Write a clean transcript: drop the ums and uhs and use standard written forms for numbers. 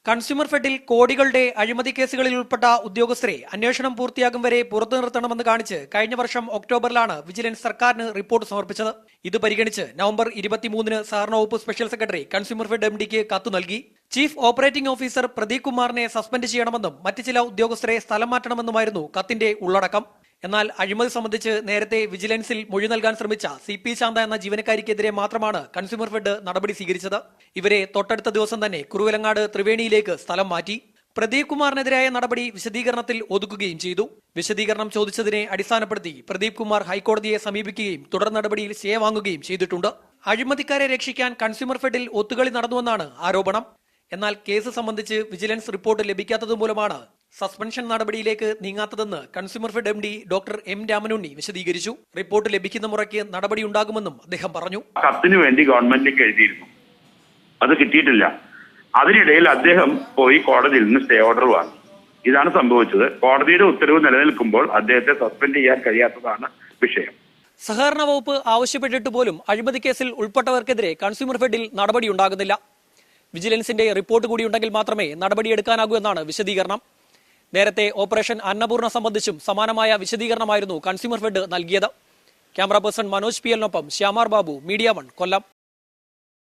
Consumer ഫെഡിൽ കോടികളുടെ അഴിമതി കേസുകളിൽ ഉൾപ്പെട്ട ഉദ്യോഗസ്ഥരെ അന്വേഷണം പൂർത്തിയാകും വരെ പുറത്തു നിർത്തണമെന്ന് കാണിച്ച് കഴിഞ്ഞ വർഷം ഒക്ടോബറിലാണ് വിജിലൻസ് സർക്കാരിന് റിപ്പോർട്ട് സമർപ്പിച്ചത്. ഇത് പരിഗണിച്ച് നവംബർ 23-ന് സഹകരണ വകുപ്പ് സ്പെഷ്യൽ സെക്രട്ടറി കൺസ്യൂമർ ഫെഡ് MD-ക്ക് കത്ത് നൽകി. ചീഫ് ഓപ്പറേറ്റിംഗ് ഓഫീസർ പ്രദീപ് കുമാറിനെ സസ്പെൻഡ് ചെയ്യണമെന്നും മറ്റ് ചില ഉദ്യോഗസ്ഥരെ സ്ഥലം മാറ്റണമെന്നുമായിരുന്നു കത്തിന്റെ ഉള്ളടക്കം. എന്നാൽ അഴിമതി സംബന്ധിച്ച് നേരത്തെ വിജിലൻസിൽ മൊഴി നൽകാൻ ശ്രമിച്ച CP ശാന്ത എന്ന ജീവനക്കാരിക്കെതിരെ മാത്രമാണ് കൺസ്യൂമർ ഫെഡ് നടപടി സ്വീകരിച്ചത്. ഇവരെ തൊട്ടടുത്ത ദിവസം തന്നെ കുറുവിലങ്ങാട് ത്രിവേണിയിലേക്ക് സ്ഥലം മാറ്റി. പ്രദീപ് കുമാറിനെതിരായ നടപടി വിശദീകരണത്തിൽ ഒതുക്കുകയും ചെയ്തു. വിശദീകരണം ചോദിച്ചതിനെ അടിസ്ഥാനപ്പെടുത്തി പ്രദീപ് കുമാർ ഹൈക്കോടതിയെ സമീപിക്കുകയും തുടർ നടപടിയിൽ സ്റ്റേ വാങ്ങുകയും ചെയ്തിട്ടുണ്ട്. അഴിമതിക്കാരെ രക്ഷിക്കാൻ കൺസ്യൂമർ ഫെഡിൽ ഒത്തുകളി നടന്നുവെന്നാണ് ആരോപണം. എന്നാൽ കേസ് സംബന്ധിച്ച് വിജിലൻസ് റിപ്പോർട്ട് ലഭിക്കാത്തതുമൂലമാണ് സസ്പെൻഷൻ നടപടിയിലേക്ക് നീങ്ങാത്തതെന്ന് consumer fed MD doctor M Ramanunni വിശദീകരിച്ചു. റിപ്പോർട്ട് ലഭിക്കുന്ന മുറയ്ക്ക് നടപടിയുണ്ടാകുമെന്നും അദ്ദേഹം പറഞ്ഞു. കത്തിന് വേണ്ടി ഗവൺമെന്റിലേക്ക് എഴുതിയിരുന്നു, അത് കിട്ടിയിട്ടില്ല. അതിനിടയിൽ അദ്ദേഹം പോയി കോടതിയിൽ നിന്ന് സ്റ്റേ ഓർഡർ വാങ്ങി. ഇതാണ് സംഭവിച്ചത്. കോടതിയുടെ ഉത്തരവ് നിലനിൽക്കുമ്പോൾ അദ്ദേഹത്തെ സസ്പെൻഡ് ചെയ്യാൻ കഴിയാത്തതാണ് വിഷയം. സഹകരണ വകുപ്പ് ആവശ്യപ്പെട്ടിട്ട് പോലും അഴിമതി കേസിൽ ഉൾപ്പെട്ടവർക്കെതിരെ കൺസ്യൂമർ ഫെഡിൽ നടപടിയുണ്ടാകുന്നില്ല. വിജിലൻസിന്റെ റിപ്പോർട്ട് കൂടി ഉണ്ടെങ്കിൽ മാത്രമേ നടപടിയെടുക്കാനാകൂ എന്നാണ് വിശദീകരണം. നേരത്തെ ഓപ്പറേഷൻ അന്നപൂർണ സംബന്ധിച്ചും സമാനമായ വിശദീകരണമായിരുന്നു കൺസ്യൂമർ ഫെഡ് നൽകിയത്. ക്യാമറ പേഴ്സൺ മനോജ് PL-നൊപ്പം ശ്യാമാർ ബാബു, മീഡിയ 1, കൊല്ലം.